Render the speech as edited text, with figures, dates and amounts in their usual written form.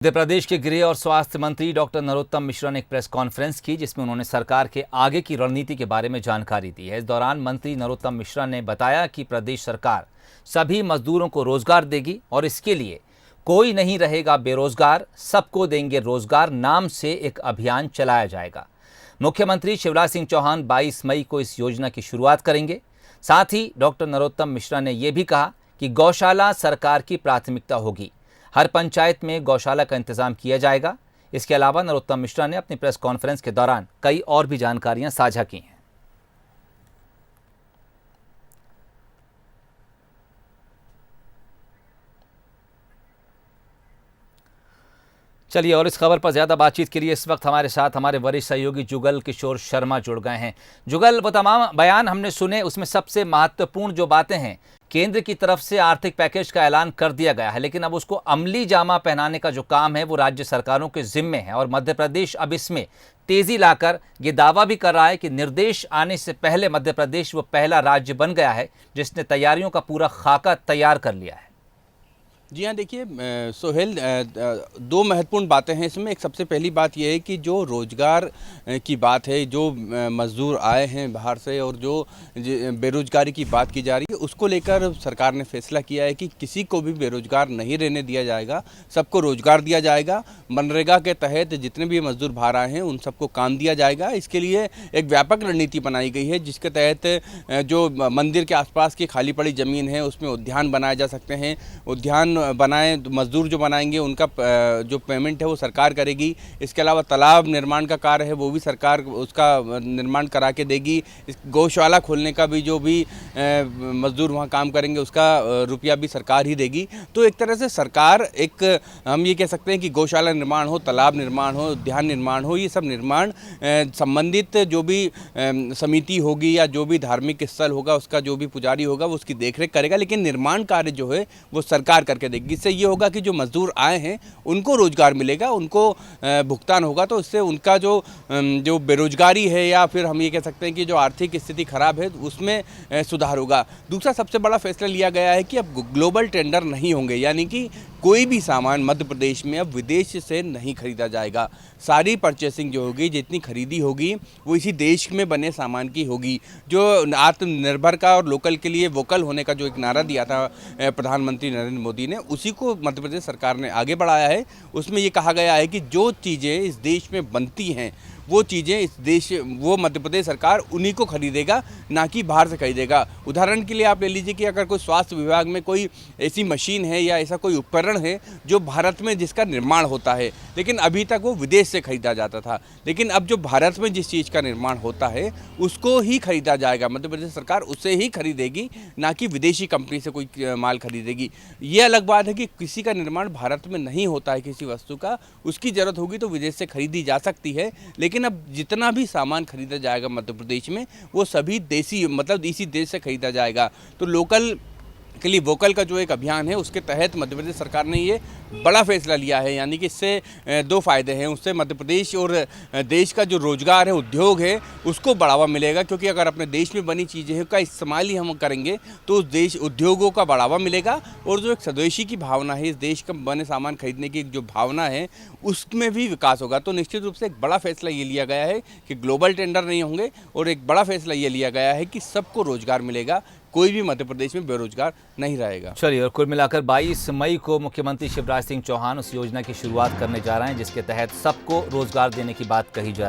मध्य प्रदेश के गृह और स्वास्थ्य मंत्री डॉक्टर नरोत्तम मिश्रा ने एक प्रेस कॉन्फ्रेंस की, जिसमें उन्होंने सरकार के आगे की रणनीति के बारे में जानकारी दी है। इस दौरान मंत्री नरोत्तम मिश्रा ने बताया कि प्रदेश सरकार सभी मजदूरों को रोजगार देगी और इसके लिए कोई नहीं रहेगा बेरोजगार, सबको देंगे रोजगार नाम से एक अभियान चलाया जाएगा। मुख्यमंत्री शिवराज सिंह चौहान 22 मई को इस योजना की शुरुआत करेंगे। साथ ही डॉक्टर नरोत्तम मिश्रा ने यह भी कहा कि गौशाला सरकार की प्राथमिकता होगी, हर पंचायत में गौशाला का इंतजाम किया जाएगा। इसके अलावा नरोत्तम मिश्रा ने अपनी प्रेस कॉन्फ्रेंस के दौरान कई और भी जानकारियां साझा की हैं। चलिए, और इस खबर पर ज्यादा बातचीत के लिए इस वक्त हमारे साथ हमारे वरिष्ठ सहयोगी जुगल किशोर शर्मा जुड़ गए हैं। जुगल, वो तमाम बयान हमने सुने, उसमें सबसे महत्वपूर्ण जो बातें हैं, केंद्र की तरफ से आर्थिक पैकेज का ऐलान कर दिया गया है, लेकिन अब उसको अमली जामा पहनाने का जो काम है वो राज्य सरकारों के जिम्मे है। और मध्य प्रदेश अब इसमें तेजी लाकर ये दावा भी कर रहा है कि निर्देश आने से पहले मध्य प्रदेश वो पहला राज्य बन गया है जिसने तैयारियों का पूरा खाका तैयार कर लिया है। जी हाँ, देखिए सोहेल, दो महत्वपूर्ण बातें हैं इसमें। एक सबसे पहली बात यह है कि जो रोज़गार की बात है, जो मज़दूर आए हैं बाहर से और जो बेरोज़गारी की बात की जा रही है, उसको लेकर सरकार ने फैसला किया है कि किसी को भी बेरोज़गार नहीं रहने दिया जाएगा, सबको रोज़गार दिया जाएगा। मनरेगा के तहत जितने भी मज़दूर बाहर आए हैं उन सबको काम दिया जाएगा। इसके लिए एक व्यापक रणनीति बनाई गई है, जिसके तहत जो मंदिर के आसपास की खाली पड़ी ज़मीन है उसमें उद्यान बनाए जा सकते हैं। उद्यान बनाए, मजदूर जो बनाएंगे उनका जो पेमेंट है वो सरकार करेगी। इसके अलावा तालाब निर्माण का कार्य है वो भी सरकार उसका निर्माण करा के देगी। गौशाला खोलने का भी जो भी मजदूर वहाँ काम करेंगे उसका रुपया भी सरकार ही देगी। तो एक तरह से सरकार, एक हम ये कह सकते हैं कि गौशाला निर्माण हो, तालाब निर्माण हो, उद्यान निर्माण हो, ये सब निर्माण संबंधित जो भी समिति होगी या जो भी धार्मिक स्थल होगा उसका जो भी पुजारी होगा वो उसकी देखरेख करेगा, लेकिन निर्माण कार्य जो है वो सरकार करके देगी। इससे ये होगा कि जो मजदूर आए हैं उनको रोजगार मिलेगा, उनको भुगतान होगा, तो इससे उनका जो बेरोजगारी है या फिर हम ये कह सकते हैं कि जो आर्थिक स्थिति खराब है उसमें सुधार होगा। दूसरा सबसे बड़ा फैसला लिया गया है कि अब ग्लोबल टेंडर नहीं होंगे, यानी कि कोई भी सामान मध्य प्रदेश में अब विदेश से नहीं खरीदा जाएगा। सारी परचेसिंग जो होगी, जितनी खरीदी होगी वो इसी देश में बने सामान की होगी। जो आत्मनिर्भर का और लोकल के लिए वोकल होने का जो एक नारा दिया था प्रधानमंत्री नरेंद्र मोदी ने, उसी को मध्य प्रदेश सरकार ने आगे बढ़ाया है। उसमें ये कहा गया है कि जो चीज़ें इस देश में बनती हैं वो चीज़ें वो मध्य प्रदेश सरकार उन्हीं को खरीदेगा, ना कि बाहर से खरीदेगा। उदाहरण के लिए आप ले लीजिए कि अगर कोई स्वास्थ्य विभाग में कोई ऐसी मशीन है या ऐसा कोई उपकरण है जो भारत में जिसका निर्माण होता है, लेकिन अभी तक वो विदेश से खरीदा जाता था, लेकिन अब जो भारत में जिस चीज़ का निर्माण होता है उसको ही खरीदा जाएगा। मध्य प्रदेश सरकार उसे ही खरीदेगी, ना कि विदेशी कंपनी से कोई माल खरीदेगी। ये अलग बात है कि किसी का निर्माण भारत में नहीं होता है, किसी वस्तु का, उसकी ज़रूरत होगी तो विदेश से खरीदी जा सकती है, लेकिन अब जितना भी सामान खरीदा जाएगा मध्य प्रदेश में वो सभी देसी, मतलब इसी देश से खरीदा जाएगा। तो लोकल के लिए वोकल का जो एक अभियान है उसके तहत मध्य प्रदेश सरकार ने ये बड़ा फैसला लिया है। यानी कि इससे दो फायदे हैं। उससे मध्य प्रदेश और देश का जो रोजगार है, उद्योग है, उसको बढ़ावा मिलेगा, क्योंकि अगर अपने देश में बनी चीज़ें का इस्तेमाल ही हम करेंगे तो उस देश उद्योगों का बढ़ावा मिलेगा, और जो एक स्वदेशी की भावना है, इस देश का बने सामान खरीदने की जो भावना है उसमें भी विकास होगा। तो निश्चित रूप से एक बड़ा फैसला ये लिया गया है कि ग्लोबल टेंडर नहीं होंगे, और एक बड़ा फैसला ये लिया गया है कि सबको रोजगार मिलेगा, कोई भी मध्य प्रदेश में बेरोजगार नहीं रहेगा। चलिए, और कुल मिलाकर 22 मई को मुख्यमंत्री शिवराज सिंह चौहान उस योजना की शुरुआत करने जा रहे हैं जिसके तहत सबको रोजगार देने की बात कही जा रही है।